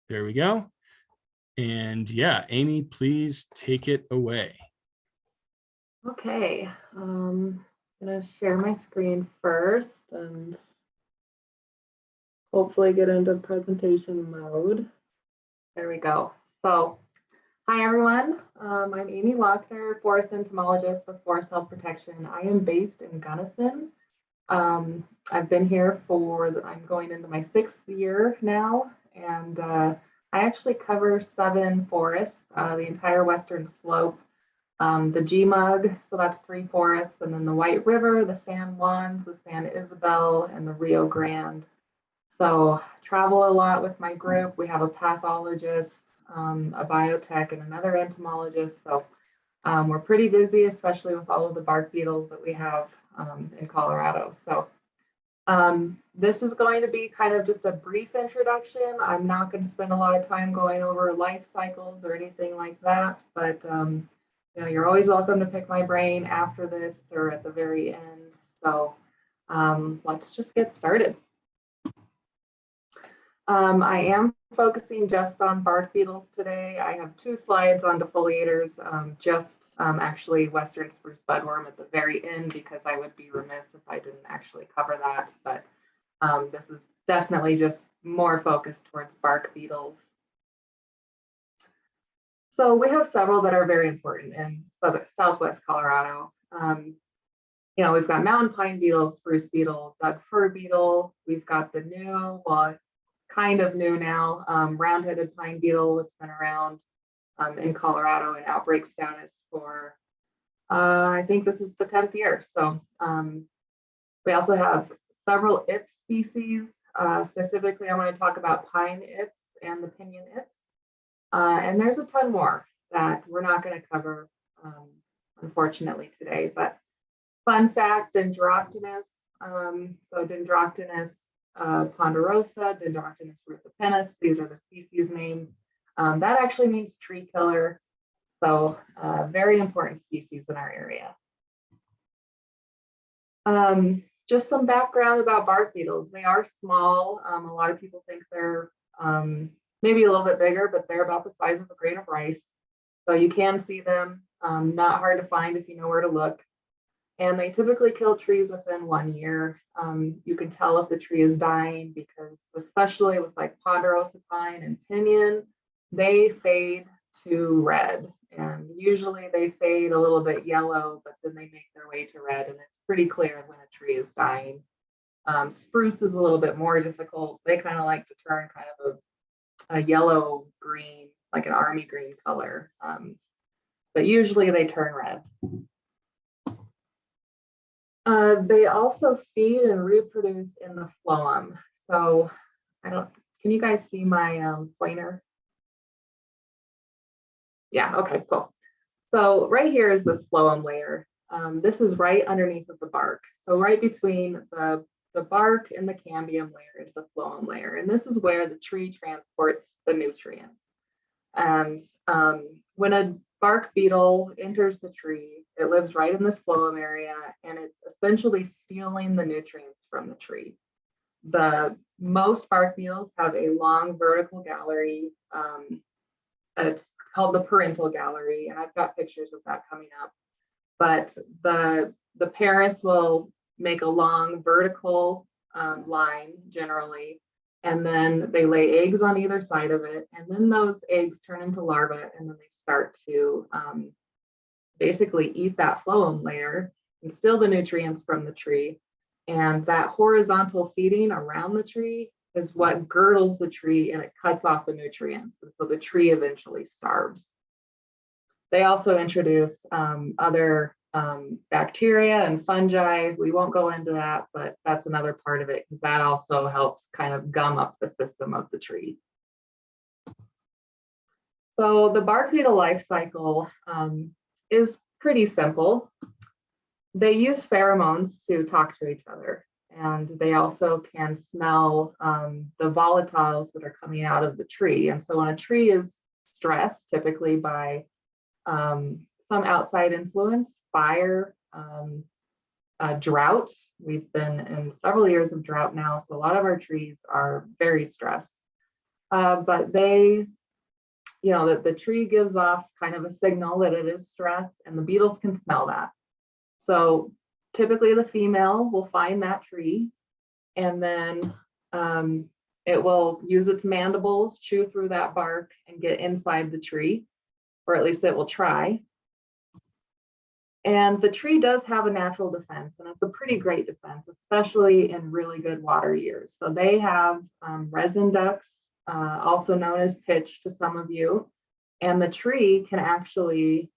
There we go. And yeah, Amy, please take it away. Okay, I'm gonna share my screen first and hopefully get into presentation mode. There we go. So, hi everyone. I'm Amy Lockner, forest entomologist with Forest Health Protection. I am based in Gunnison. I've been here I'm going into my 6th year now, and I actually cover 7 forests, the entire western slope, the G-Mug, so that's 3 forests, and then the White River, the San Juans, the San Isabel, and the Rio Grande. So travel a lot with my group. We have a pathologist, a biotech, and another entomologist. So we're pretty busy, especially with all of the bark beetles that we have in Colorado. So this is going to be kind of just a brief introduction. I'm not going to spend a lot of time going over life cycles or anything like that, but you know, you're always welcome to pick my brain after this or at the very end. So let's just get started. I am focusing just on bark beetles today. I have 2 slides on defoliators, actually western spruce budworm at the very end, because I would be remiss if I didn't actually cover that. But this is definitely just more focused towards bark beetles. So we have several that are very important in southwest Colorado. You know, we've got mountain pine beetle, spruce beetle, Doug fir beetle. We've got the new, well, kind of new now, round-headed pine beetle that's been around in Colorado in outbreak status for, I think this is the 10th year. So we also have several Ips species. Specifically, I want to talk about Pine Ips and the Pinyon Ips. And there's a ton more that we're not going to cover, unfortunately, today. But fun fact, Dendroctonus. So Dendroctonus ponderosa, Dendroctonus rufipennus, these are the species names. That actually means tree killer. So very important species in our area. Just some background about bark beetles. They are small. A lot of people think they're maybe a little bit bigger, but they're about the size of a grain of rice. So you can see them, not hard to find if you know where to look. And they typically kill trees within 1 year. You can tell if the tree is dying because, especially with like ponderosa pine and pinyon, they fade to red. And usually they fade a little bit yellow, but then they make their way to red. And it's pretty clear when a tree is dying. Spruce is a little bit more difficult. They kind of like to turn kind of a yellow green, like an army green color. But usually they turn red. They also feed and reproduce in the phloem. So can you guys see my pointer? Yeah, okay, cool. So right here is this phloem layer. This is right underneath of the bark. So right between the bark and the cambium layer is the phloem layer. And this is where the tree transports the nutrients. And when a bark beetle enters the tree, it lives right in this phloem area, and it's essentially stealing the nutrients from the tree. Most bark beetles have a long vertical gallery. It's called the parental gallery, and I've got pictures of that coming up. But the parents will make a long vertical line generally, and then they lay eggs on either side of it, and then those eggs turn into larvae, and then they start to basically eat that phloem layer and steal the nutrients from the tree. And that horizontal feeding around the tree is what girdles the tree, and it cuts off the nutrients, and so the tree eventually starves. They also introduce other bacteria and fungi. We won't go into that, but that's another part of it because that also helps kind of gum up the system of the tree. So the bark beetle life cycle is pretty simple. They use pheromones to talk to each other, and they also can smell the volatiles that are coming out of the tree. And so when a tree is stressed, typically by some outside influence, fire, drought. We've been in several years of drought now, so a lot of our trees are very stressed. but they, that the tree gives off kind of a signal that it is stressed, and the beetles can smell that. So typically the female will find that tree, and then it will use its mandibles, chew through that bark, and get inside the tree, or at least it will try. And the tree does have a natural defense, and it's a pretty great defense, especially in really good water years. So they have resin ducts, also known as pitch to some of you, and the tree can actually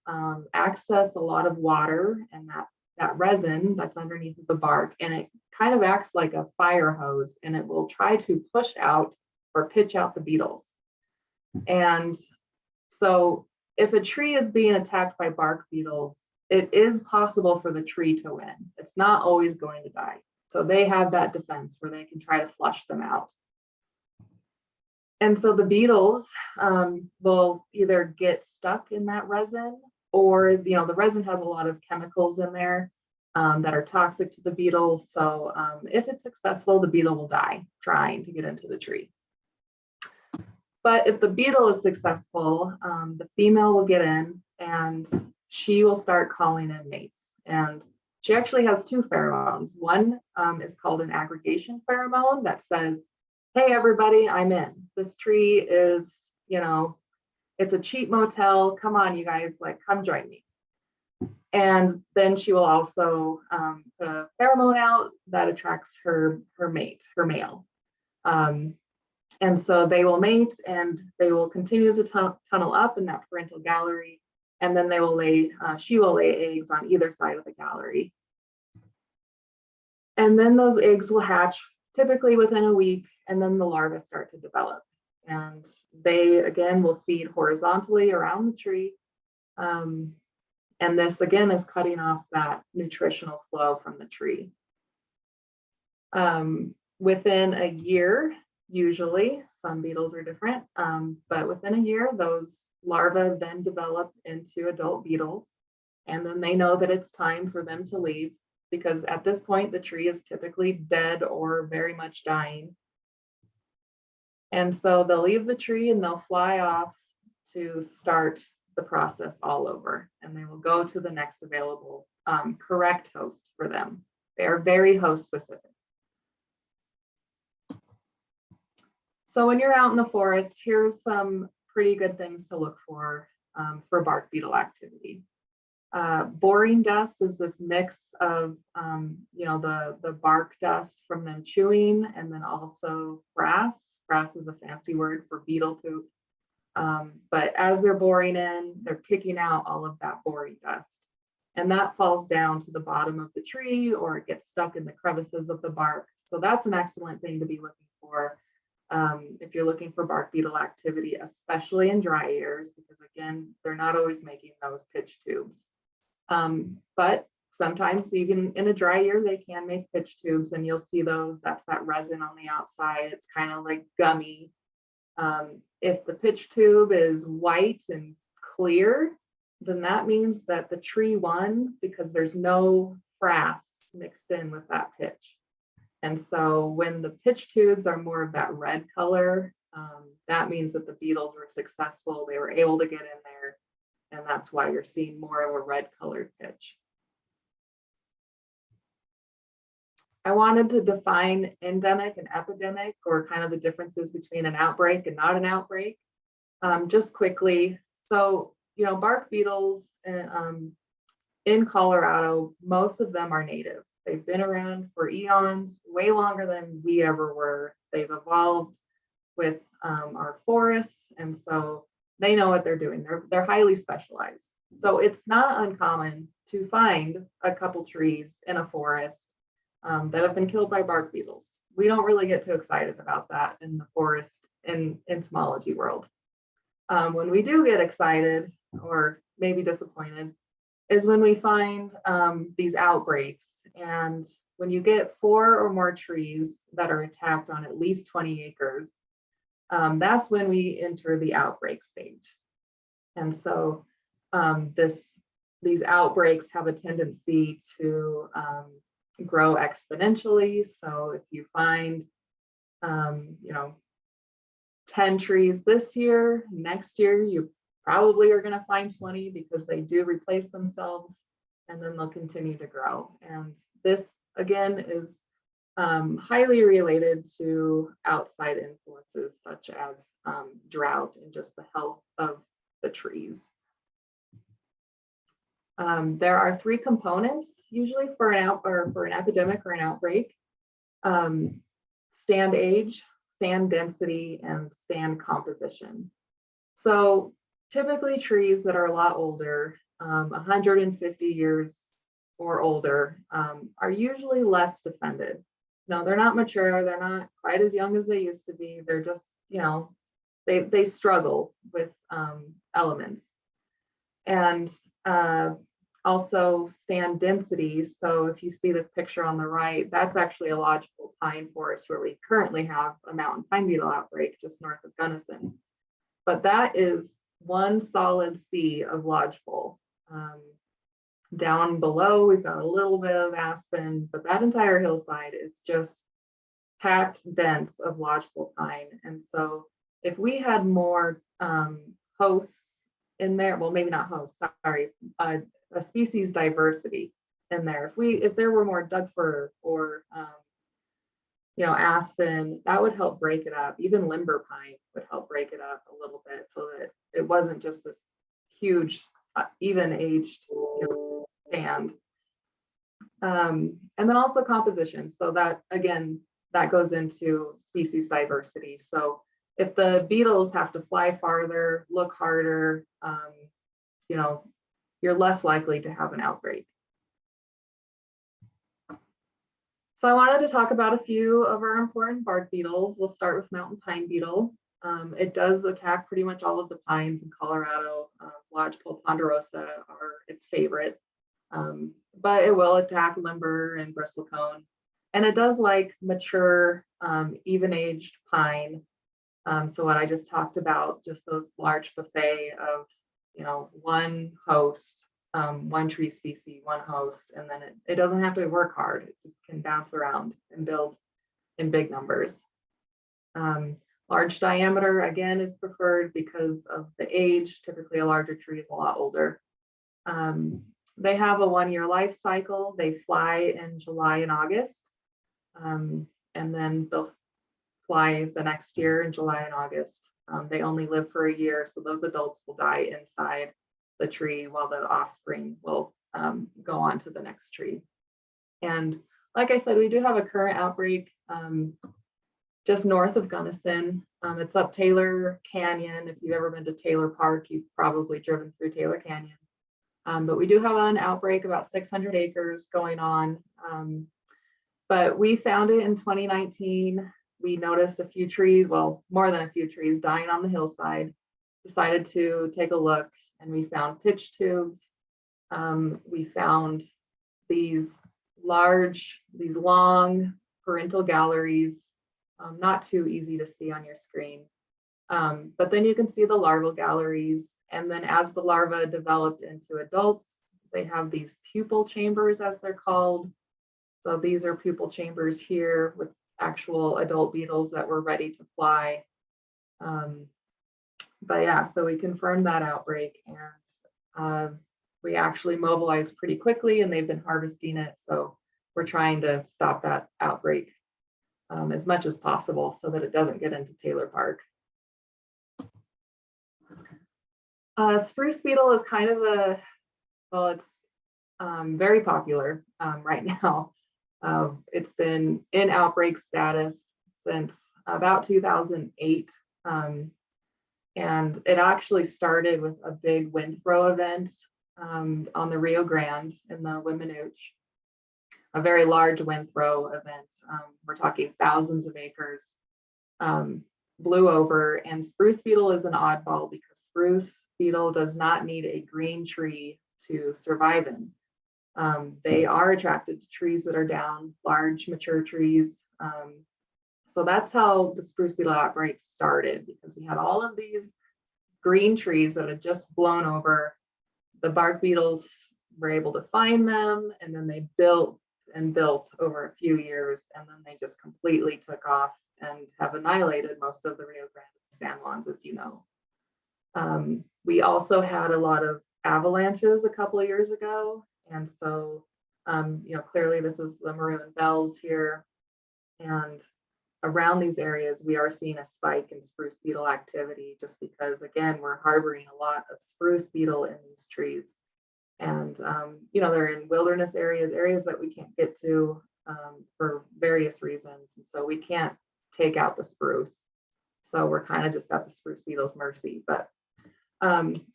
access a lot of water and that resin that's underneath the bark, and it kind of acts like a fire hose, and it will try to push out or pitch out the beetles. And so if a tree is being attacked by bark beetles, it is possible for the tree to win. It's not always going to die. So they have that defense where they can try to flush them out. And so the beetles will either get stuck in that resin, or the resin has a lot of chemicals in there that are toxic to the beetle. So if it's successful, the beetle will die trying to get into the tree. But if the beetle is successful, the female will get in, and she will start calling in mates. And she actually has two pheromones. One is called an aggregation pheromone that says, hey, everybody, I'm in. This tree is, it's a cheap motel. Come on, you guys, come join me. And then she will also put a pheromone out that attracts her mate, her male. And so they will mate, and they will continue to tunnel up in that parental gallery. And then they will she will lay eggs on either side of the gallery. And then those eggs will hatch typically within a week, and then the larvae start to develop. And they, again, will feed horizontally around the tree. And this, again, is cutting off that nutritional flow from the tree. Within a year, usually, some beetles are different, but within a year, those larvae then develop into adult beetles, and then they know that it's time for them to leave, because at this point, the tree is typically dead or very much dying. And so they'll leave the tree and they'll fly off to start the process all over, and they will go to the next available correct host for them. They are very host specific. So when you're out in the forest, here's some pretty good things to look for bark beetle activity. Boring dust is this mix of, the bark dust from them chewing, and then also frass. Frass is a fancy word for beetle poop. But as they're boring in, they're kicking out all of that boring dust. And that falls down to the bottom of the tree, or it gets stuck in the crevices of the bark. So that's an excellent thing to be looking for if you're looking for bark beetle activity, especially in dry years, because again, they're not always making those pitch tubes. But sometimes even in a dry year, they can make pitch tubes, and you'll see those. That's that resin on the outside. It's kind of like gummy. If the pitch tube is white and clear, then that means that the tree won, because there's no frass mixed in with that pitch. And so when the pitch tubes are more of that red color, that means that the beetles were successful. They were able to get in there, and that's why you're seeing more of a red colored pitch. I wanted to define endemic and epidemic, or kind of the differences between an outbreak and not an outbreak, just quickly. So, bark beetles in Colorado, most of them are native. They've been around for eons, way longer than we ever were. They've evolved with our forests, and so they know what they're doing. They're highly specialized. So it's not uncommon to find a couple trees in a forest that have been killed by bark beetles. We don't really get too excited about that in the forest in entomology world. When we do get excited, or maybe disappointed, is when we find these outbreaks. And when you get 4 or more trees that are attacked on at least 20 acres, that's when we enter the outbreak stage. And so these outbreaks have a tendency to grow exponentially. So if you find 10 10 trees this year. Next year, you probably are going to find 20 because they do replace themselves, and then they'll continue to grow. And this, again, is highly related to outside influences such as drought and just the health of the trees. There are 3 components usually for an epidemic or an outbreak: stand age, stand density, and stand composition. So typically trees that are a lot older, 150 years or older, are usually less defended. No, they're not mature. They're not quite as young as they used to be. They're just, you know, they struggle with elements. And also stand density. So if you see this picture on the right, that's actually a lodgepole pine forest where we currently have a mountain pine beetle outbreak just north of Gunnison. But that is one solid sea of lodgepole. Down below, we've got a little bit of aspen, but that entire hillside is just packed dense of lodgepole pine. And so if we had more hosts in there, well, maybe not hosts, sorry, a species diversity in there. If there were more Doug fir or you know, aspen, that would help break it up. Even limber pine would help break it up a little bit so that it wasn't just this huge even aged, you know, stand. And then also composition. So that, again, that goes into species diversity. So if the beetles have to fly farther, look harder, you know, you're less likely to have an outbreak. So I wanted to talk about a few of our important bark beetles. We'll start with mountain pine beetle. It does attack pretty much all of the pines in Colorado. Lodgepole ponderosa are its favorite, but it will attack limber and bristlecone. And it does like mature, even-aged pine. So what I just talked about, just those large buffet of, you know, one host, one tree species, one host, and then it doesn't have to work hard. It just can bounce around and build in big numbers. Large diameter, again, is preferred because of the age. Typically, a larger tree is a lot older. They have a 1-year life cycle. They fly in July and August, and then they'll fly the next year in July and August. They only live for a year, so those adults will die inside the tree while the offspring will go on to the next tree. And like I said, we do have a current outbreak just north of Gunnison. It's up Taylor Canyon. If you've ever been to Taylor Park, you've probably driven through Taylor Canyon. But we do have an outbreak, about 600 acres going on. But we found it in 2019. We noticed a few trees, well, more than a few trees dying on the hillside, decided to take a look, and we found pitch tubes. We found these long parental galleries, not too easy to see on your screen. But then you can see the larval galleries. And then as the larvae developed into adults, they have these pupal chambers, as they're called. So these are pupal chambers here with actual adult beetles that were ready to fly. But yeah, so we confirmed that outbreak, and we actually mobilized pretty quickly, and they've been harvesting it. So we're trying to stop that outbreak as much as possible so that it doesn't get into Taylor Park. Spruce beetle is kind of it's very popular right now. It's been in outbreak status since about 2008. And it actually started with a big wind throw event on the Rio Grande in the Wiminuche, a very large wind throw event. We're talking thousands of acres, blew over. And spruce beetle is an oddball because spruce beetle does not need a green tree to survive in. They are attracted to trees that are down, large mature trees. So that's how the spruce beetle outbreak started, because we had all of these green trees that had just blown over. The bark beetles were able to find them, and then they built and built over a few years, and then they just completely took off and have annihilated most of the Rio Grande San Juans, as you know. We also had a lot of avalanches a couple of years ago. And so, clearly this is the maroon bells here. And around these areas, we are seeing a spike in spruce beetle activity just because, again, we're harboring a lot of spruce beetle in these trees. And, they're in wilderness areas that we can't get to for various reasons. And so we can't take out the spruce. So we're kind of just at the spruce beetle's mercy. But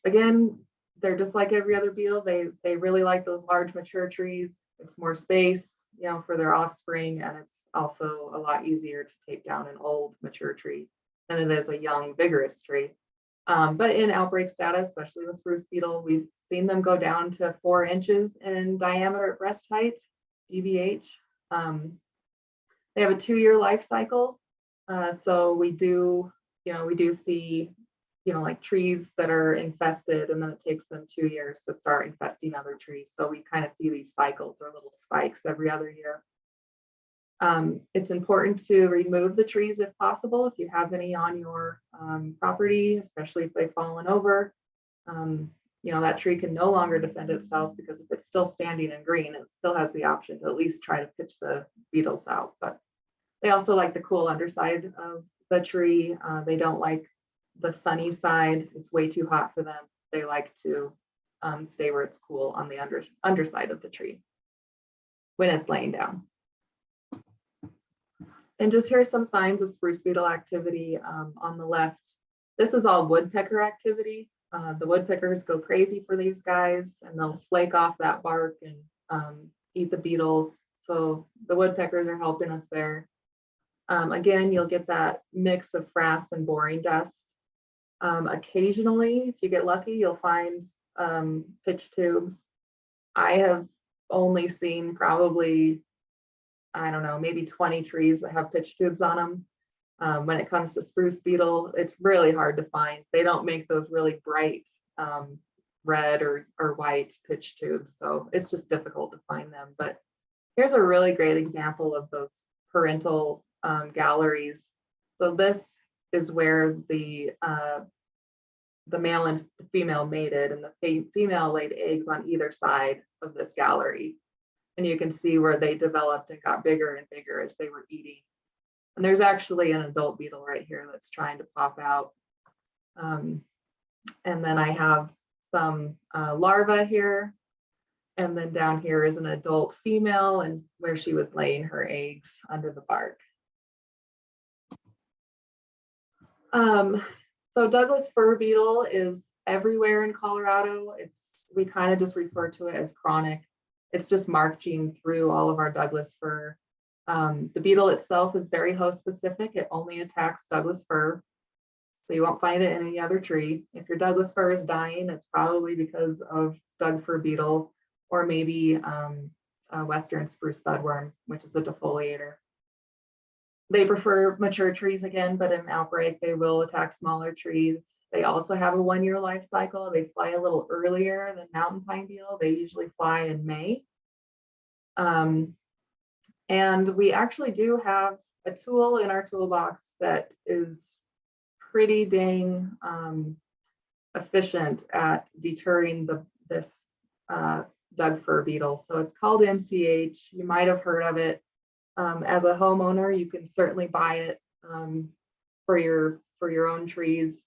again, they're just like every other beetle. They really like those large mature trees. It's more space, for their offspring, and it's also a lot easier to take down an old mature tree than it is a young vigorous tree. But in outbreak status, especially with spruce beetle, we've seen them go down to 4 inches in diameter at breast height, DBH. They have a 2-year life cycle. So we do see, like trees that are infested, and then it takes them 2 years to start infesting other trees. So we kind of see these cycles or little spikes every other year. It's important to remove the trees if possible, if you have any on your property, especially if they've fallen over. That tree can no longer defend itself, because if it's still standing and green, it still has the option to at least try to pitch the beetles out. But they also like the cool underside of the tree. They don't like the sunny side. It's way too hot for them. They like to stay where it's cool on the underside of the tree when it's laying down. And just here's some signs of spruce beetle activity on the left. This is all woodpecker activity. The woodpeckers go crazy for these guys, and they'll flake off that bark and eat the beetles. So the woodpeckers are helping us there. Again, you'll get that mix of frass and boring dust. Occasionally, if you get lucky, you'll find pitch tubes. I have only seen probably, I don't know, maybe 20 trees that have pitch tubes on them. When it comes to spruce beetle, it's really hard to find. They don't make those really bright red or white pitch tubes, so it's just difficult to find them. But here's a really great example of those parental galleries. So this is where the male and the female mated, and the female laid eggs on either side of this gallery. And you can see where they developed and got bigger and bigger as they were eating. And there's actually an adult beetle right here that's trying to pop out. And then I have some larvae here. And then down here is an adult female, and where she was laying her eggs under the bark. So Douglas fir beetle is everywhere in Colorado. We kind of just refer to it as chronic. It's just marching through all of our Douglas fir. The beetle itself is very host specific. It only attacks Douglas fir, so you won't find it in any other tree. If your Douglas fir is dying, it's probably because of Doug fir beetle, or maybe a western spruce budworm, which is a defoliator. They prefer mature trees again, but in outbreak, they will attack smaller trees. They also have a 1-year life cycle. They fly a little earlier than mountain pine beetle. They usually fly in May. And we actually do have a tool in our toolbox that is pretty dang efficient at deterring this Doug fir beetle. So it's called MCH. You might have heard of it. As a homeowner, you can certainly buy it for your own trees,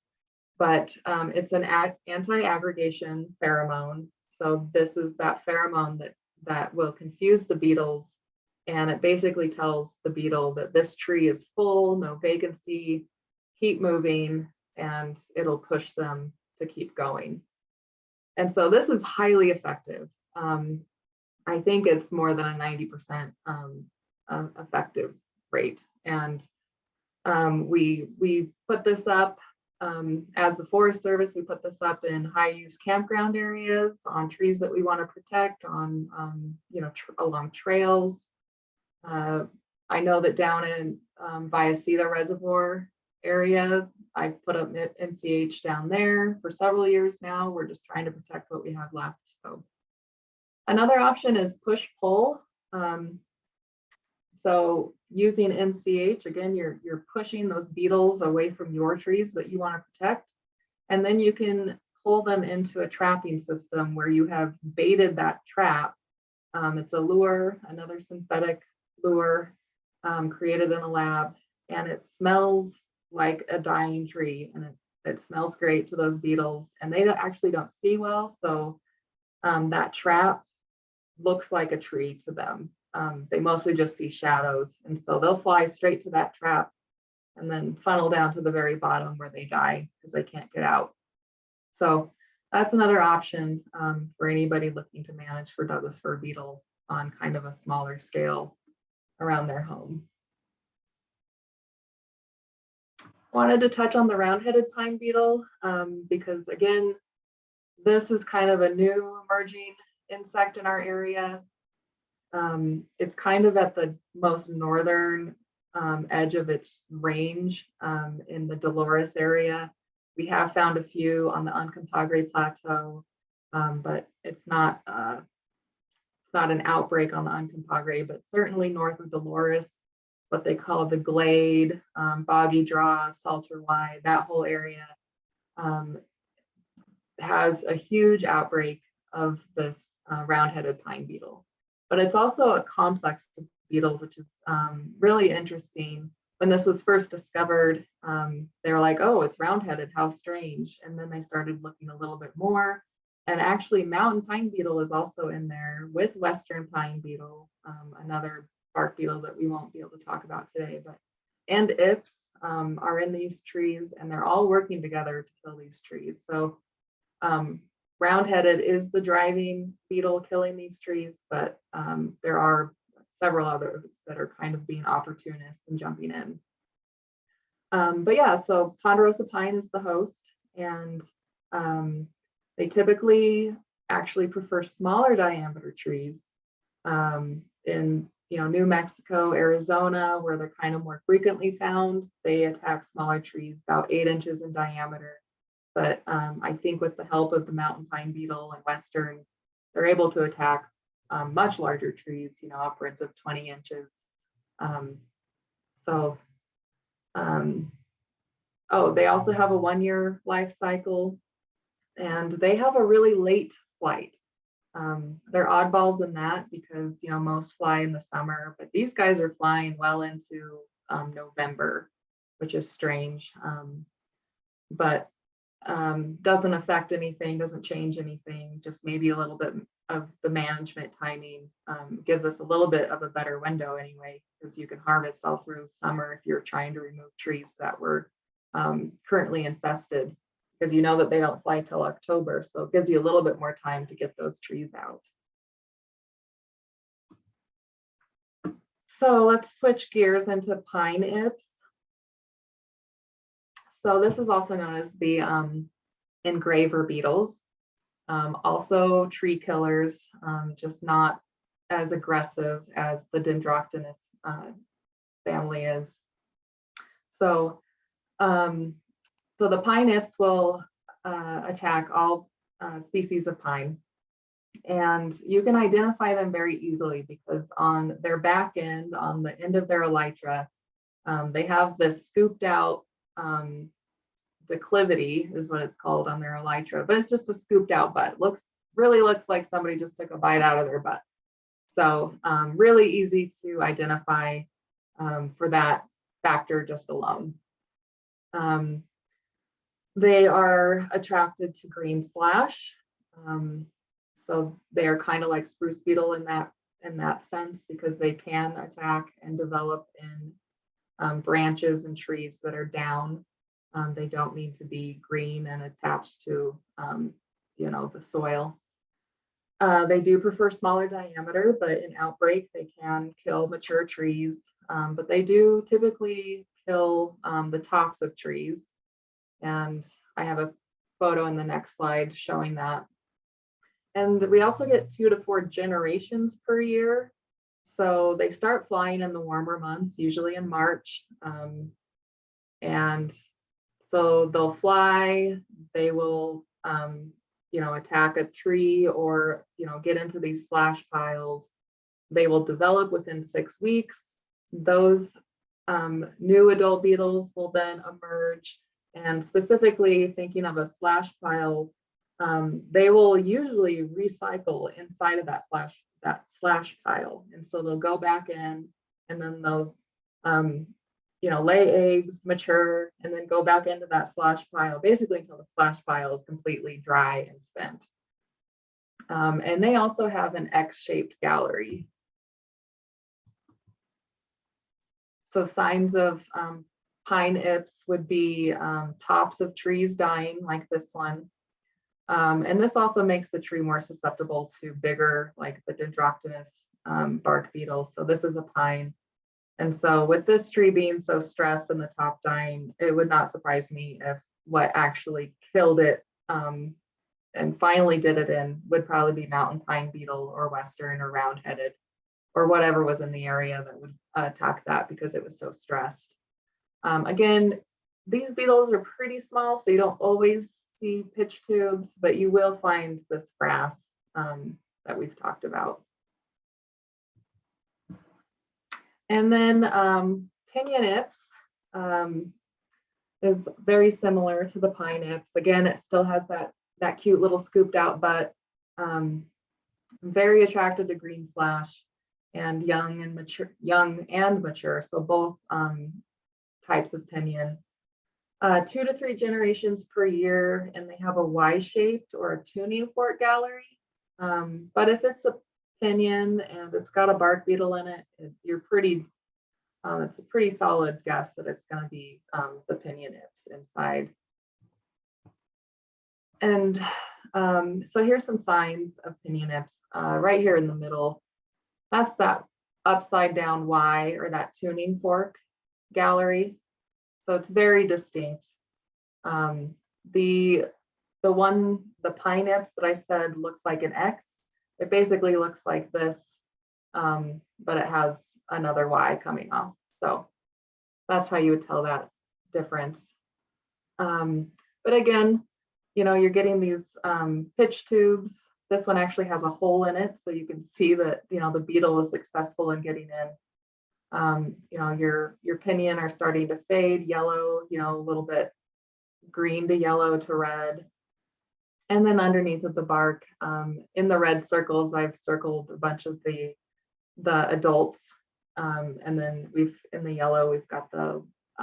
but it's an anti-aggregation pheromone. So this is that pheromone that will confuse the beetles, and it basically tells the beetle that this tree is full, no vacancy, keep moving, and it'll push them to keep going. And so this is highly effective. I think it's more than a 90% effective rate. And we put this up as the Forest Service. We put this up in high use campground areas, on trees that we want to protect, on along trails. I know that down in Viacita Reservoir area, I've put up MCH down there for several years now. We're just trying to protect what we have left. So another option is push pull. So using NCH, again, you're pushing those beetles away from your trees that you want to protect. And then you can pull them into a trapping system where you have baited that trap. It's a lure, another synthetic lure created in a lab, and it smells like a dying tree, and it smells great to those beetles, and they actually don't see well, so that trap looks like a tree to them. They mostly just see shadows, and so they'll fly straight to that trap and then funnel down to the very bottom where they die because they can't get out. So that's another option for anybody looking to manage for Douglas fir beetle on kind of a smaller scale around their home. Wanted to touch on the round-headed pine beetle because, again, this is kind of a new emerging insect in our area. It's kind of at the most northern edge of its range in the Dolores area. We have found a few on the Uncompahgre Plateau, but it's not an outbreak on the Uncompahgre, but certainly north of Dolores, what they call the Glade, Boggy Draw, Salter Wide, that whole area has a huge outbreak of this round-headed pine beetle. But it's also a complex of beetles, which is really interesting. When this was first discovered, they were like, oh, it's round-headed, how strange. And then they started looking a little bit more. And actually, mountain pine beetle is also in there with western pine beetle, another bark beetle that we won't be able to talk about today. And Ips are in these trees, and they're all working together to kill these trees. So round-headed is the driving beetle killing these trees, but there are several others that are kind of being opportunists and jumping in. But yeah, so ponderosa pine is the host, and they typically actually prefer smaller diameter trees. In New Mexico, Arizona, where they're kind of more frequently found, they attack smaller trees about 8 inches in diameter. But I think with the help of the mountain pine beetle and western, they're able to attack much larger trees, upwards of 20 inches. Oh, they also have a 1-year life cycle, and they have a really late flight. They're oddballs in that because, most fly in the summer, but these guys are flying well into November, which is strange. But doesn't affect anything, doesn't change anything, just maybe a little bit of the management timing gives us a little bit of a better window anyway, because you can harvest all through summer if you're trying to remove trees that were currently infested, because you know that they don't fly till October, so it gives you a little bit more time to get those trees out. So let's switch gears into Pine Ips. So this is also known as the engraver beetles, also tree killers, just not as aggressive as the Dendroctonus family is. So the Pine Ips will attack all species of pine, and you can identify them very easily because on their back end, on the end of their elytra, they have this scooped out declivity is what it's called on their elytra, but it's just a scooped out butt. Really looks like somebody just took a bite out of their butt. So really easy to identify for that factor just alone. They are attracted to green slash. So they are kind of like spruce beetle in that sense, because they can attack and develop in branches and trees that are down. They don't need to be green and attached to, the soil. They do prefer smaller diameter, but in outbreak, they can kill mature trees. But they do typically kill the tops of trees. And I have a photo in the next slide showing that. And we also get 2 to 4 generations per year. So they start flying in the warmer months, usually in March. And so they'll fly, they will, attack a tree or, get into these slash piles. They will develop within 6 weeks. those new adult beetles will then emerge. And specifically thinking of a slash pile, they will usually recycle inside of that slash pile. And so they'll go back in and then they'll lay eggs, mature, and then go back into that slash pile, basically until the slash pile is completely dry and spent. And they also have an X-shaped gallery. So signs of Pine Ips would be tops of trees dying like this one. And this also makes the tree more susceptible to bigger, like the dendroctonous bark beetle. So this is a pine. And so with this tree being so stressed and the top dying, it would not surprise me if what actually killed it and finally did it in would probably be mountain pine beetle or western or round-headed or whatever was in the area that would attack that because it was so stressed. Again, these beetles are pretty small, so you don't always see pitch tubes, but you will find this frass that we've talked about. And then Pinyon Ips is very similar to the Pine Ips. Again, it still has that cute little scooped out butt. Very attracted to green slash and young and mature. So both types of pinyon. 2 to 3 generations per year, and they have a Y-shaped or a tuning fork gallery. But if it's a pinyon and it's got a bark beetle in it, it's a pretty solid guess that it's going to be the Pinyon Ips inside. And so here's some signs of Pinyon Ips right here in the middle. That's that upside down Y or that tuning fork gallery. So it's very distinct. The Pine Ips that I said looks like an X. It basically looks like this, but it has another Y coming off. So that's how you would tell that difference. But again, you're getting these pitch tubes. This one actually has a hole in it, so you can see that the beetle is successful in getting in. Your pinyon are starting to fade, yellow, a little bit green to yellow to red. And then underneath of the bark, in the red circles, I've circled a bunch of the adults. And then in the yellow, we've got the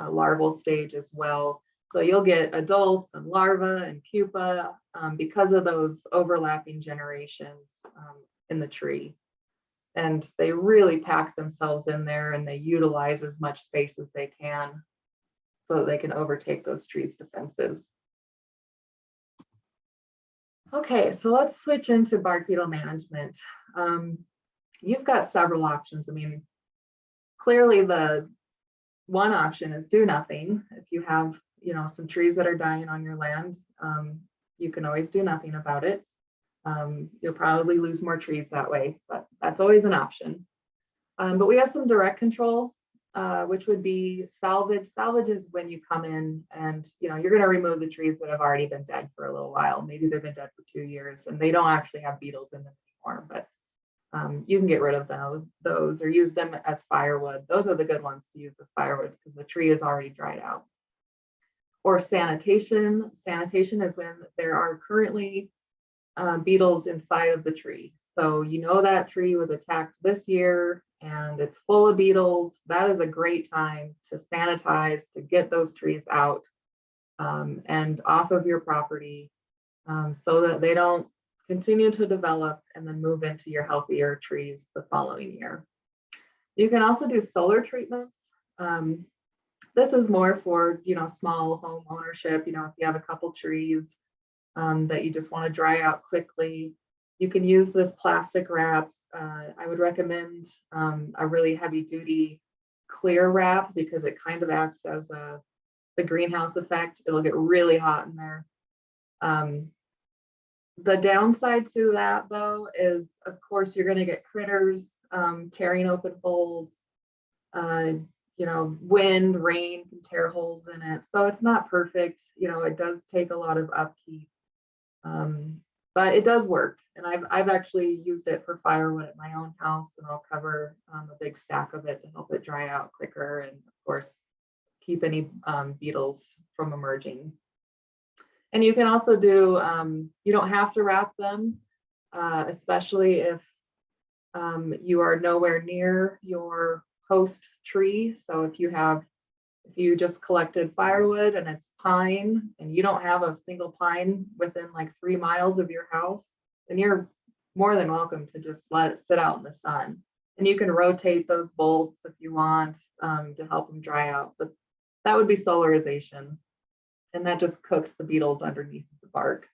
larval stage as well. So you'll get adults and larvae and pupa because of those overlapping generations in the tree. And they really pack themselves in there and they utilize as much space as they can so that they can overtake those trees' defenses. Okay, so let's switch into bark beetle management. You've got several options. I mean, clearly the one option is do nothing. If you have, some trees that are dying on your land, you can always do nothing about it. You'll probably lose more trees that way, but that's always an option. But we have some direct control, which would be salvage. Salvage is when you come in and you're going to remove the trees that have already been dead for a little while. Maybe they've been dead for 2 years and they don't actually have beetles in them anymore, but you can get rid of those or use them as firewood. Those are the good ones to use as firewood because the tree is already dried out. Or sanitation. Sanitation is when there are currently beetles inside of the tree. So that tree was attacked this year and it's full of beetles. That is a great time to sanitize, to get those trees out and off of your property so that they don't continue to develop and then move into your healthier trees the following year. You can also do solar treatments. This is more for, small home ownership. If you have a couple trees that you just want to dry out quickly, you can use this plastic wrap. I would recommend a really heavy duty clear wrap because it kind of acts as the greenhouse effect. It'll get really hot in there. The downside to that though is, of course, you're going to get critters tearing open holes. Wind, rain can tear holes in it. So it's not perfect. It does take a lot of upkeep. but it does work. And I've actually used it for firewood at my own house, and I'll cover a big stack of it to help it dry out quicker, and of course, keep any beetles from emerging. And you can also do, you don't have to wrap them, especially if you are nowhere near your host tree. So if you just collected firewood and it's pine and you don't have a single pine within like 3 miles of your house, then you're more than welcome to just let it sit out in the sun. And you can rotate those bulbs if you want to help them dry out, but that would be solarization. And that just cooks the beetles underneath the bark.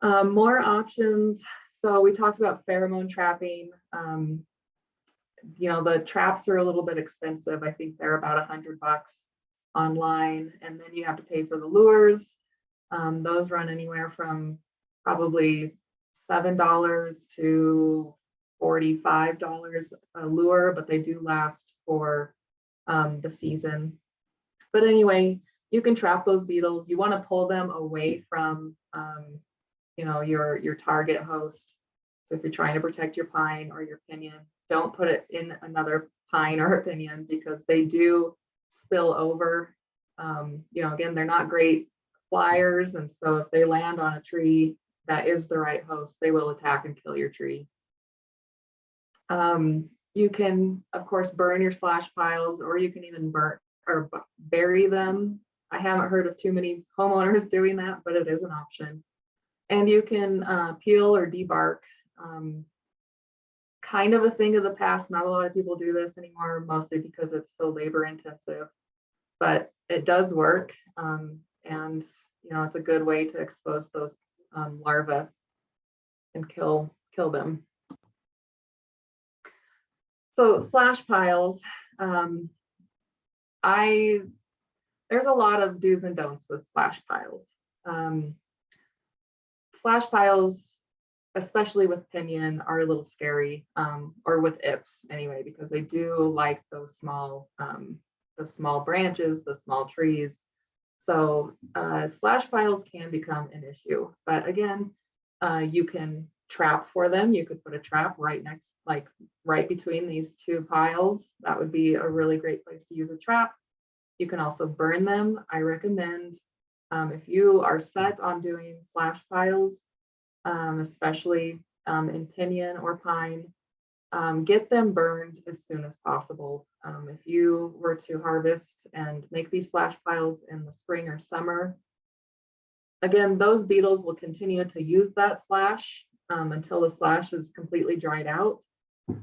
More options. So we talked about pheromone trapping. You know, the traps are a little bit expensive. I think they're about $100 online, and then you have to pay for the lures. Those run anywhere from probably $7 to $45 a lure, but they do last for the season. But anyway, you can trap those beetles. You want to pull them away from you know, your target host. So if you're trying to protect your pine or your pinyon, don't put it in another pine or a pinyon, because they do spill over. You know, again, they're not great flyers, and so if they land on a tree that is the right host, they will attack and kill your tree. You can, of course, burn your slash piles, or you can even burn or bury them. I haven't heard of too many homeowners doing that, but it is an option. And you can peel or debark. Kind of a thing of the past. Not a lot of people do this anymore, mostly because it's so labor intensive, but it does work. And you know, it's a good way to expose those larvae and kill them. So slash piles, there's a lot of do's and don'ts with slash piles. Slash piles, especially with pinyon, are a little scary, or with ips anyway, because they do like those small branches, the small trees. So slash piles can become an issue, but again, you can trap for them. You could put a trap right next, like right between these two piles. That would be a really great place to use a trap. You can also burn them. I recommend, if you are set on doing slash piles, especially in pinyon or pine, get them burned as soon as possible. If you were to harvest and make these slash piles in the spring or summer, again, those beetles will continue to use that slash until the slash is completely dried out.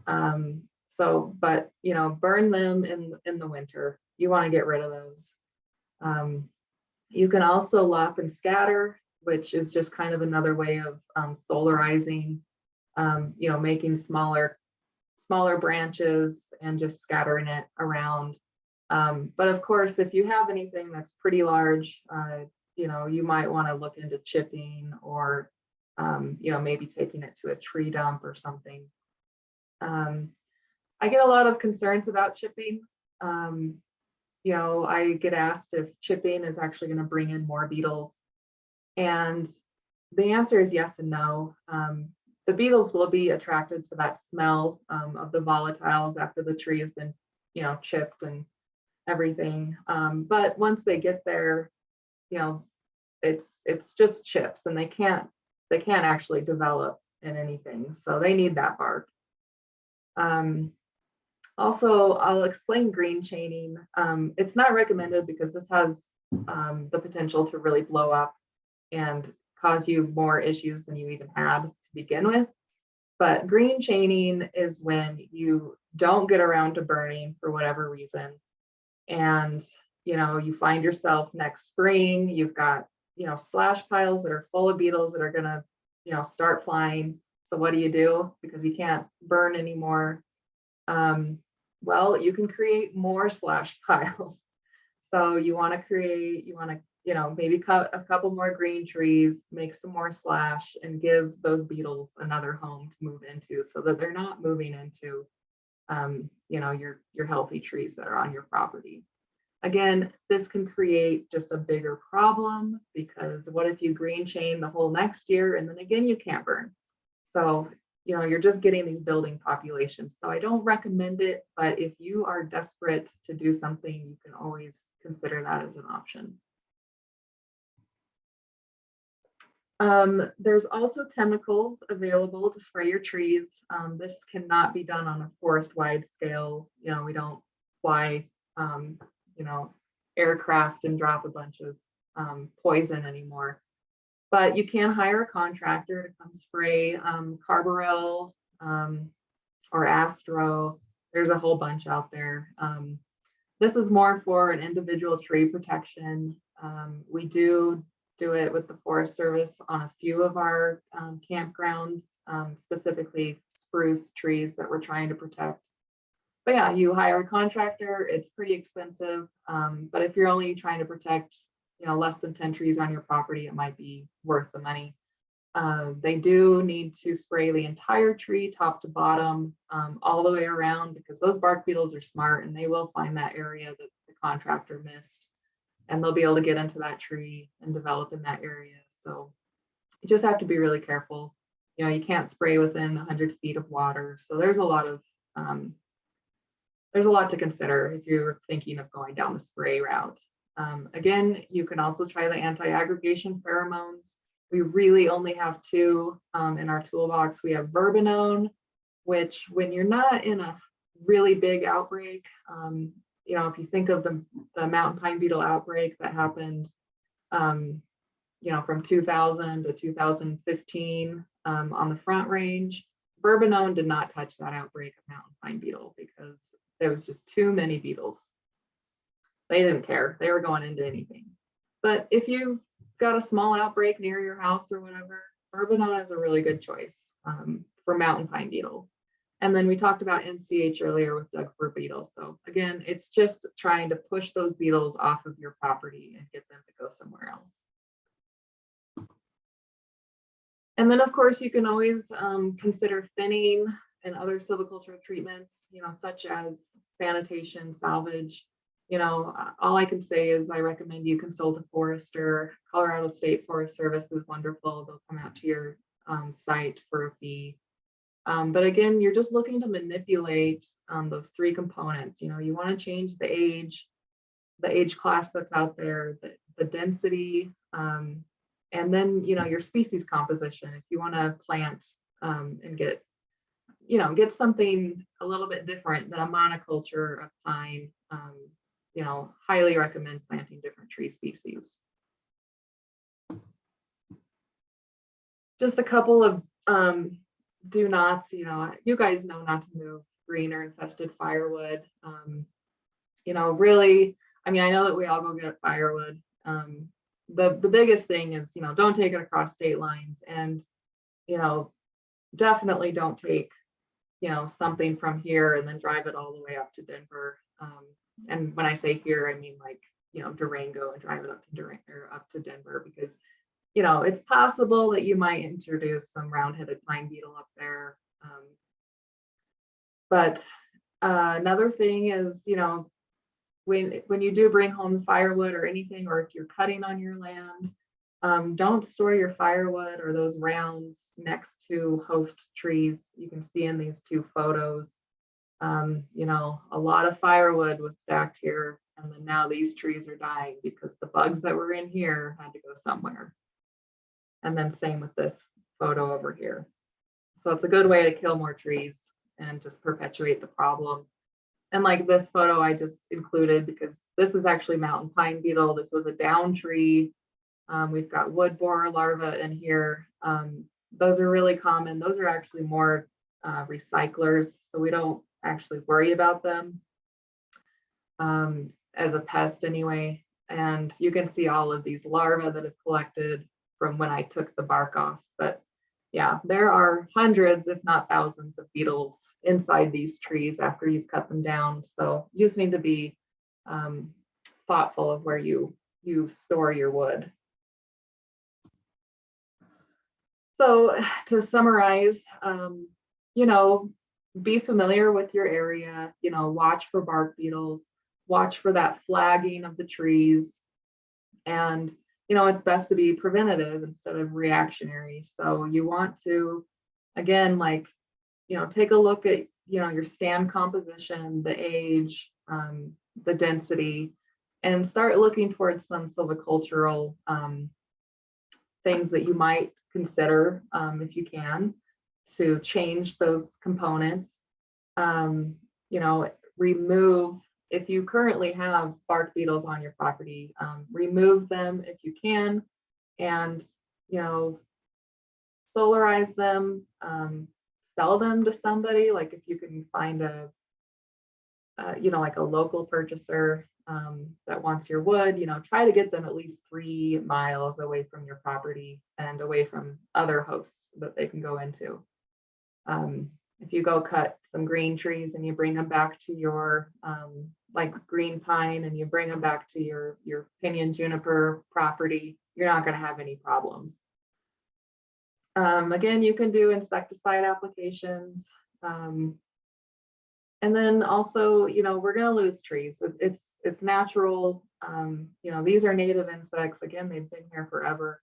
But you know, burn them in the winter. You want to get rid of those. You can also lock and scatter, which is just kind of another way of solarizing, you know, making smaller branches and just scattering it around. But of course, if you have anything that's pretty large, you know, you might want to look into chipping, or you know, maybe taking it to a tree dump or something. I get a lot of concerns about chipping. You know, I get asked if chipping is actually going to bring in more beetles. And the answer is yes and no. The beetles will be attracted to that smell of the volatiles after the tree has been, you know, chipped and everything. But once they get there, you know, it's just chips, and they can't actually develop in anything. So they need that bark. Also, I'll explain green chaining. It's not recommended because this has the potential to really blow up and cause you more issues than you even had to begin with. But green chaining is when you don't get around to burning for whatever reason, and you know, you find yourself next spring, you've got, you know, slash piles that are full of beetles that are gonna, you know, start flying. So what do? Because you can't burn anymore. Well, you can create more slash piles. So you want to, you know, maybe cut a couple more green trees, make some more slash, and give those beetles another home to move into, so that they're not moving into, you know, your healthy trees that are on your property. Again, this can create just a bigger problem because what if you green chain the whole next year and then again you can't burn? So, you're just getting these building populations. So I don't recommend it, but if you are desperate to do something, you can always consider that as an option. There's also chemicals available to spray your trees. This cannot be done on a forest-wide scale. We don't fly, aircraft and drop a bunch of poison anymore. But you can hire a contractor to come spray carbaryl or Astro. There's a whole bunch out there. This is more for an individual tree protection. We do it with the Forest Service on a few of our campgrounds, specifically spruce trees that we're trying to protect. But yeah, you hire a contractor, it's pretty expensive. But if you're only trying to protect, less than 10 trees on your property, it might be worth the money. They do need to spray the entire tree top to bottom, all the way around, because those bark beetles are smart and they will find that area that the contractor missed. And they'll be able to get into that tree and develop in that area. So you just have to be really careful. You can't spray within 100 feet of water. So there's a lot to consider if you're thinking of going down the spray route. Again, you can also try the anti-aggregation pheromones. We really only have two in our toolbox. We have verbenone, which when you're not in a really big outbreak, if you think of the mountain pine beetle outbreak that happened, from 2000 to 2015 on the Front Range, verbenone did not touch that outbreak of mountain pine beetle because there was just too many beetles. They didn't care. They were going into anything. But if you've got a small outbreak near your house or whatever, verbenone is a really good choice for mountain pine beetle. And then we talked about NCH earlier with Doug fir beetle. So again, it's just trying to push those beetles off of your property and get them to go somewhere else. And then of course you can always consider thinning and other silvicultural treatments, such as sanitation, salvage. All I can say is I recommend you consult a forester. Colorado State Forest Service is wonderful. They'll come out to your site for a fee. But again, you're just looking to manipulate those three components. You want to change the age class that's out there, the density, and then, your species composition. If you want to plant and get something a little bit different than a monoculture of pine, highly recommend planting different tree species. Just a couple of do nots, you guys know not to move green or infested firewood. Really, I know that we all go get firewood. The biggest thing is, don't take it across state lines, and, definitely don't take, something from here and then drive it all the way up to Denver. And when I say here, I mean like, Durango, and drive it up to Denver, because it's possible that you might introduce some round-headed pine beetle up there. But another thing is, when you do bring home firewood or anything, or if you're cutting on your land, don't store your firewood or those rounds next to host trees. You can see in these two photos, a lot of firewood was stacked here, and then now these trees are dying because the bugs that were in here had to go somewhere. And then same with this photo over here. So it's a good way to kill more trees and just perpetuate the problem. And like this photo I just included because this is actually mountain pine beetle. This was a down tree. We've got wood borer larvae in here. Those are really common. Those are actually more recyclers, so we don't actually worry about them as a pest anyway. And you can see all of these larvae that have collected from when I took the bark off. But yeah, there are hundreds, if not thousands, of beetles inside these trees after you've cut them down. So you just need to be thoughtful of where you store your wood. So to summarize, be familiar with your area, watch for bark beetles. watch for that flagging of the trees. And, it's best to be preventative instead of reactionary. So you want to, again, like, take a look at, your stand composition, the age, the density, and start looking towards some silvicultural things that you might consider, if you can, to change those components. Remove, if you currently have bark beetles on your property, remove them if you can, and, solarize them, sell them to somebody, like if you can find a, like a local purchaser that wants your wood, try to get them at least 3 miles away from your property and away from other hosts that they can go into. If you go cut some green trees and you bring them back to your, like green pine, and you bring them back to your pinyon juniper property, you're not going to have any problems. Again, you can do insecticide applications. And then also, we're going to lose trees. It's natural. These are native insects. Again, they've been here forever.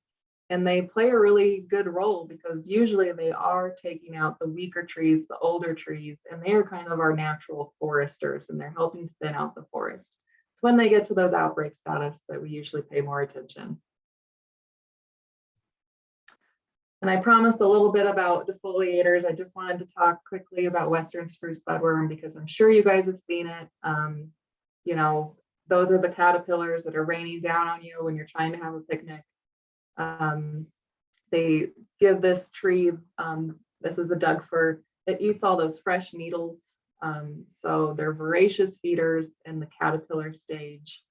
And they play a really good role because usually they are taking out the weaker trees, the older trees, and they are kind of our natural foresters, and they're helping to thin out the forest. It's when they get to those outbreak status that we usually pay more attention. And I promised a little bit about defoliators. I just wanted to talk quickly about Western spruce budworm because I'm sure you guys have seen it. Those are the caterpillars that are raining down on you when you're trying to have a picnic. They give this tree, this is a Doug fir, it eats all those fresh needles. So they're voracious feeders in the caterpillar stage.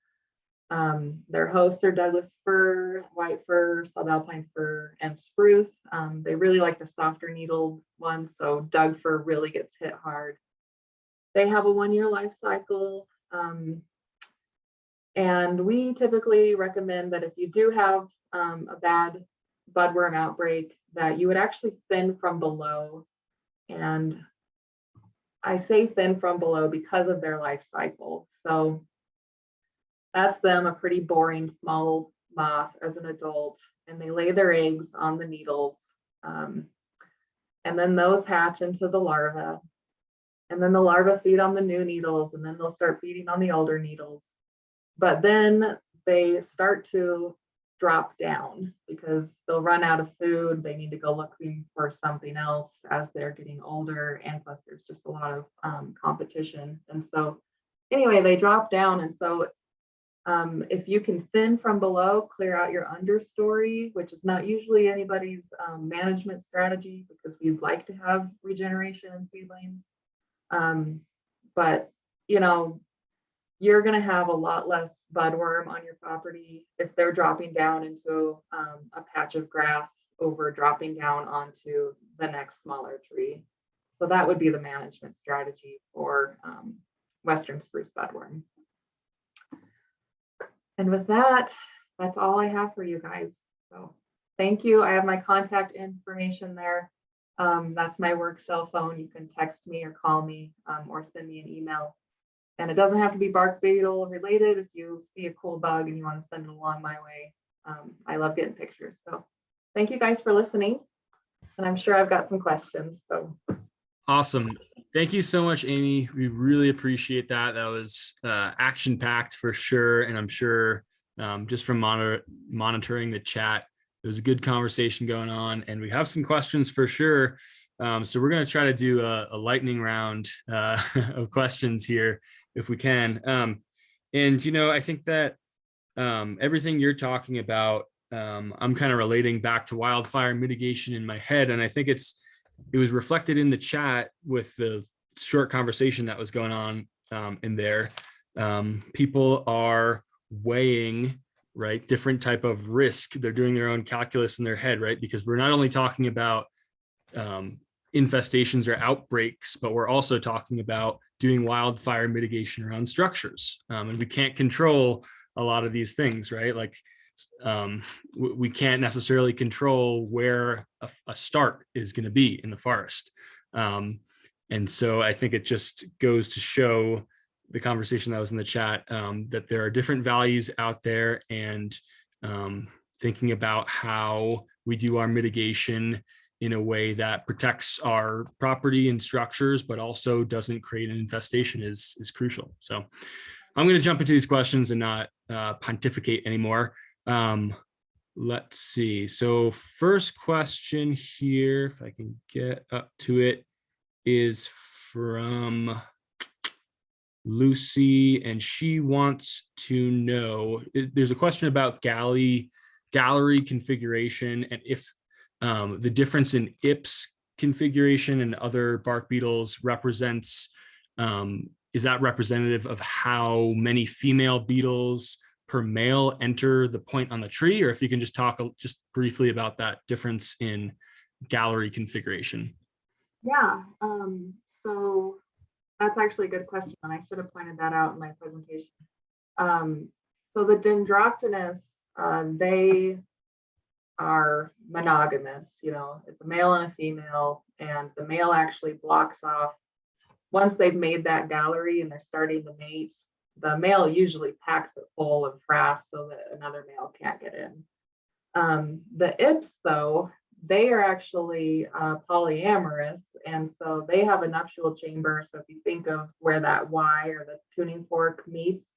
Their hosts are Douglas fir, white fir, subalpine fir, and spruce. They really like the softer needled ones, so Doug fir really gets hit hard. They have a 1-year life cycle. And we typically recommend that if you do have a bad budworm outbreak, that you would actually thin from below. And I say thin from below because of their life cycle. So that's them, a pretty boring small moth as an adult, and they lay their eggs on the needles. And then those hatch into the larva. And then the larvae feed on the new needles, and then they'll start feeding on the older needles. But then they start to drop down because they'll run out of food. They need to go looking for something else as they're getting older. And plus there's just a lot of competition. And so anyway, they drop down. And so if you can thin from below, clear out your understory, which is not usually anybody's management strategy because we'd like to have regeneration in seedlings. But you're going to have a lot less budworm on your property if they're dropping down into a patch of grass over dropping down onto the next smaller tree. So that would be the management strategy for Western spruce budworm. And with that, that's all I have for you guys. So thank you. I have my contact information there. That's my work cell phone. You can text me or call me or send me an email. And it doesn't have to be bark beetle related. If you see a cool bug and you want to send it along my way, I love getting pictures. So thank you guys for listening. And I'm sure I've got some questions. So awesome. Thank you so much, Amy. We really appreciate that. That was action-packed for sure. And I'm sure just from monitoring the chat, there was a good conversation going on. And we have some questions for sure. So we're going to try to do a lightning round of questions here if we can. And, I think that everything you're talking about, I'm kind of relating back to wildfire mitigation in my head. And I think it was reflected in the chat with the short conversation that was going on in there. People are weighing, right, different type of risk. They're doing their own calculus in their head, right? Because we're not only talking about infestations or outbreaks, but we're also talking about doing wildfire mitigation around structures. And we can't control a lot of these things, right? Like we can't necessarily control where a start is going to be in the forest. And so I think it just goes to show the conversation that was in the chat, that there are different values out there, and thinking about how we do our mitigation in a way that protects our property and structures, but also doesn't create an infestation is crucial. So I'm going to jump into these questions and not pontificate anymore. Let's see. So first question here, if I can get up to it, is from Lucy, and she wants to know, there's a question about gallery configuration, and if the difference in Ips configuration and other bark beetles represents, is that representative of how many female beetles per male enter the point on the tree? Or if you can just talk just briefly about that difference in gallery configuration. Yeah, so that's actually a good question, and I should have pointed that out in my presentation. So the Dendroctonus, they are monogamous, it's a male and a female, and the male actually blocks off, once they've made that gallery and they're starting to mate, the male usually packs it full of frass so that another male can't get in. The Ips, though, they are actually polyamorous, and so they have a nuptial chamber. So if you think of where that Y or the tuning fork meets,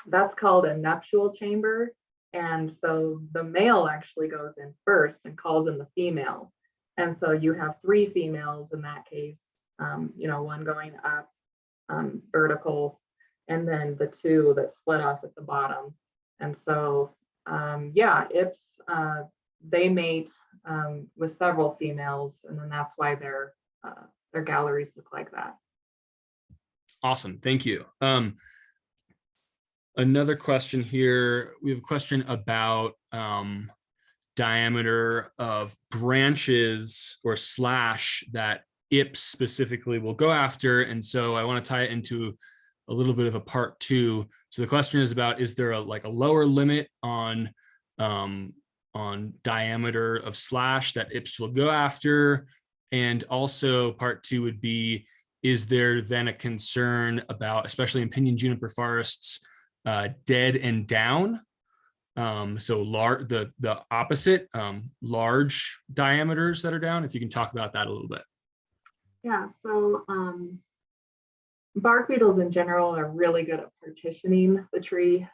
that's called a nuptial chamber. And so the male actually goes in first and calls in the female. And so you have 3 females in that case, one going up vertical, and then the 2 that split off at the bottom. And so, Ips, they mate with several females, and then that's why their galleries look like that. Awesome, thank you. Another question here. We have a question about diameter of branches or slash that Ips specifically will go after. And so I want to tie it into a little bit of a part 2. So the question is about, is there a lower limit on diameter of slash that Ips will go after? And also part 2 would be, is there then a concern about, especially in pinyon juniper forests, dead and down? So the opposite, large diameters that are down, if you can talk about that a little bit. Yeah, so bark beetles in general are really good at partitioning the tree.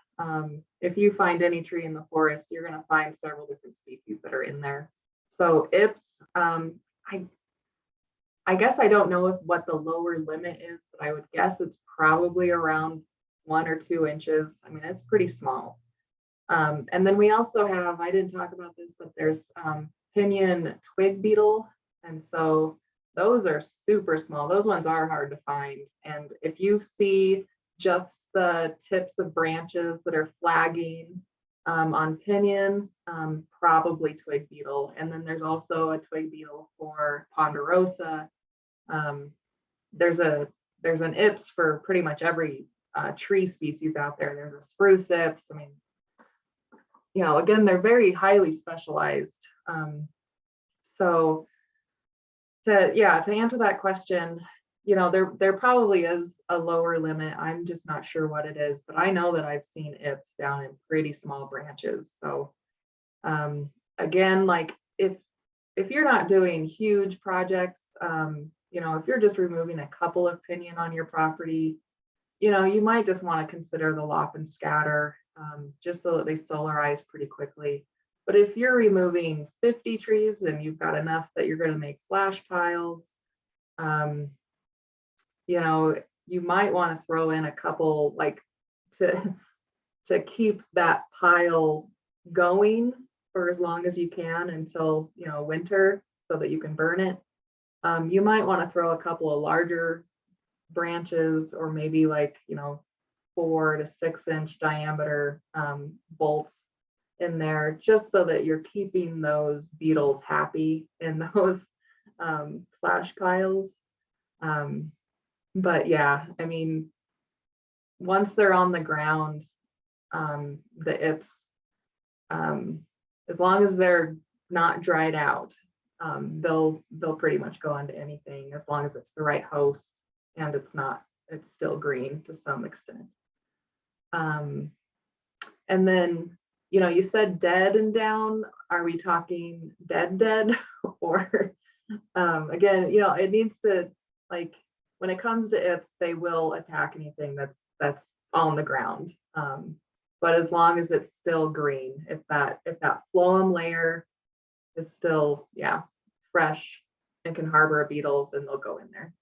If you find any tree in the forest, you're going to find several different species that are in there. So Ips, I guess I don't know what the lower limit is, but I would guess it's probably around 1 or 2 inches. I mean, it's pretty small. And then we also have, I didn't talk about this, but there's pinyon twig beetle. And so those are super small. Those ones are hard to find. And if you see just the tips of branches that are flagging on pinyon, probably twig beetle. And then there's also a twig beetle for ponderosa. There's an Ips for pretty much every tree species out there. There's a Spruce Ips. I mean, again, they're very highly specialized. So to answer that question, there probably is a lower limit. I'm just not sure what it is, but I know that I've seen Ips down in pretty small branches. So again, like if you're not doing huge projects, if you're just removing a couple of pinyon on your property, you might just want to consider the lop and scatter, just so that they solarize pretty quickly. But if you're removing 50 trees and you've got enough that you're going to make slash piles, you might want to throw in a couple, like to keep that pile going for as long as you can until winter, so that you can burn it. You might want to throw a couple of larger branches, or maybe 4 to 6 inch diameter bolts in there, just so that you're keeping those beetles happy in those slash piles. But yeah, I mean, once they're on the ground, the Ips, as long as they're not dried out, they'll pretty much go onto anything, as long as it's the right host and it's not it's still green to some extent. And then, you know, you said dead and down. Are we talking dead or again, you know, it needs to, like, when it comes to ips, they will attack anything that's on the ground. But as long as it's still green, if that phloem layer is still, yeah, fresh and can harbor a beetle, then they'll go in there.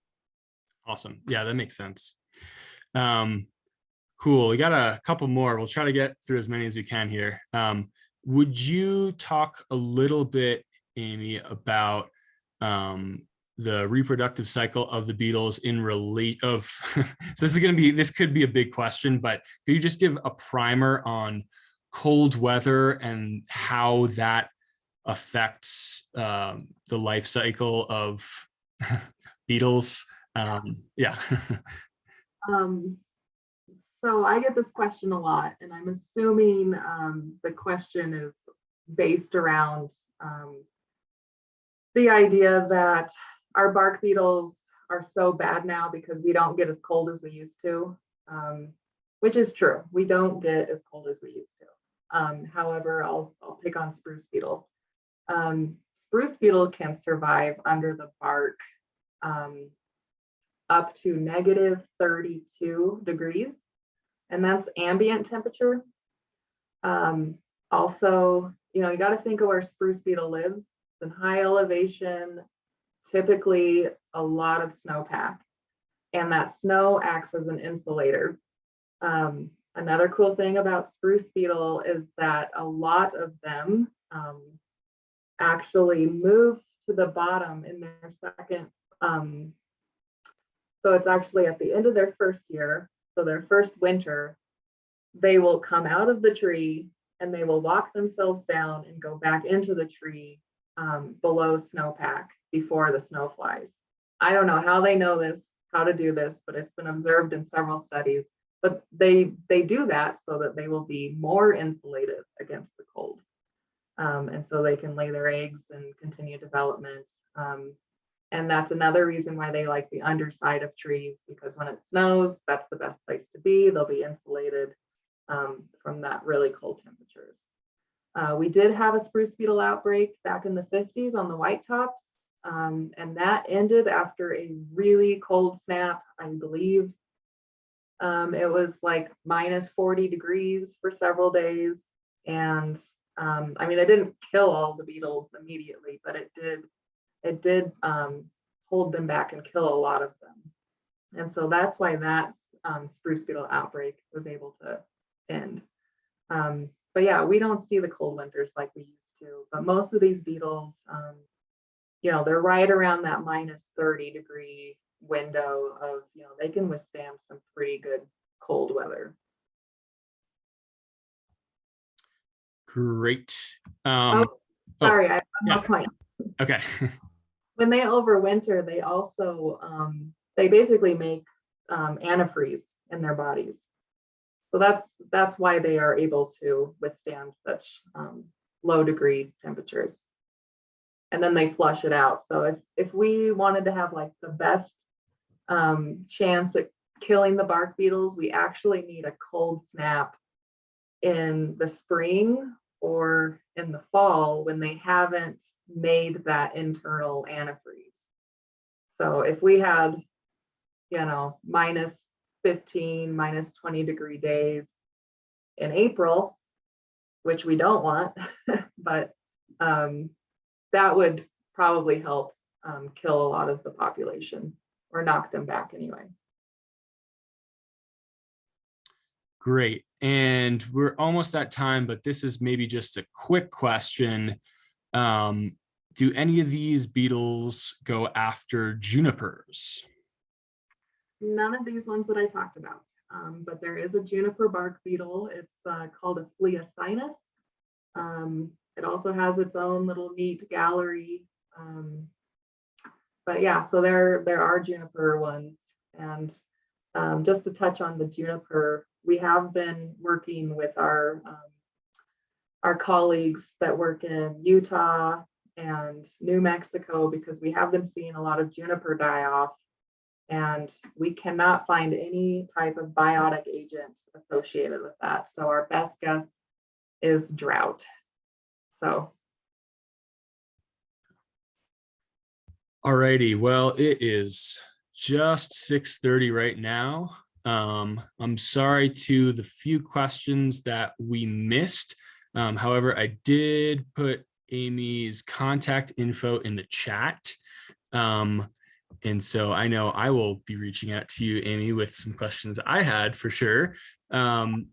Awesome. Yeah, that makes sense. Cool. We got a couple more. We'll try to get through as many as we can here. Would you talk a little bit, Amy, about the reproductive cycle of the beetles in so this could be a big question, but could you just give a primer on cold weather and how that affects the life cycle of beetles? Yeah. So I get this question a lot, and I'm assuming the question is based around the idea that our bark beetles are so bad now because we don't get as cold as we used to, which is true. We don't get as cold as we used to. However, I'll pick on spruce beetle. Spruce beetle can survive under the bark up to -32 degrees, and that's ambient temperature. Also, you know, you got to think of where spruce beetle lives. In high elevation, typically a lot of snowpack, and that snow acts as an insulator. Another cool thing about spruce beetle is that a lot of them actually move to the bottom in their second. So it's actually at the end of their first year, so their first winter, they will come out of the tree and they will lock themselves down and go back into the tree below snowpack before the snow flies. I don't know how they know this, how to do this, but it's been observed in several studies. But they do that so that they will be more insulated against the cold. And so they can lay their eggs and continue development. And that's another reason why they like the underside of trees, because when it snows, that's the best place to be. They'll be insulated from that really cold temperatures. We did have a spruce beetle outbreak back in the 50s on the white tops, and that ended after a really cold snap, I believe. It was like -40 degrees for several days. And I mean, it didn't kill all the beetles immediately, but it did hold them back and kill a lot of them. And so that's why that spruce beetle outbreak was able to end. But yeah, we don't see the cold winters like we used to, but most of these beetles, you know, they're right around that -30 degree window of, you know, they can withstand some pretty good cold weather. Great. Sorry, I have one more point. Okay. When they overwinter, they also they basically make antifreeze in their bodies. So that's why they are able to withstand such low degree temperatures. And then they flush it out. So if we wanted to have like the best chance at killing the bark beetles, we actually need a cold snap in the spring or in the fall when they haven't made that internal antifreeze. So if we had, you know, -15, -20 degree days in April, which we don't want, but that would probably help kill a lot of the population or knock them back anyway. Great. And we're almost at time, but this is maybe just a quick question. Do any of these beetles go after junipers? None of these ones that I talked about, but there is a juniper bark beetle. It's called a Phleosinus. It also has its own little neat gallery. But yeah, so there are juniper ones. And just to touch on the juniper, we have been working with our colleagues that work in Utah and New Mexico, because we have them seeing a lot of juniper die off. And we cannot find any type of biotic agent associated with that. So our best guess is drought. So. Alrighty, well, it is just 6:30 right now. I'm sorry to the few questions that we missed. However, I did put Amy's contact info in the chat. And so I know I will be reaching out to you, Amy, with some questions I had for sure. Want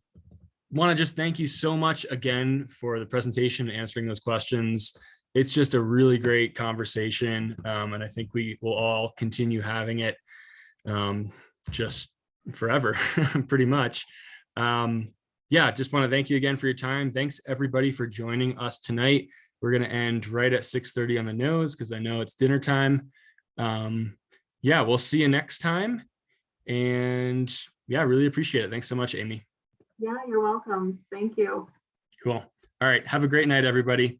to just thank you so much again for the presentation and answering those questions. It's just a really great conversation. And I think we will all continue having it just forever, pretty much. Yeah, just want to thank you again for your time. Thanks everybody for joining us tonight. We're going to end right at 6:30 on the nose because I know it's dinner time. Yeah, we'll see you next time. And yeah, really appreciate it. Thanks so much, Amy. Yeah, you're welcome. Thank you. Cool. All right. Have a great night, everybody.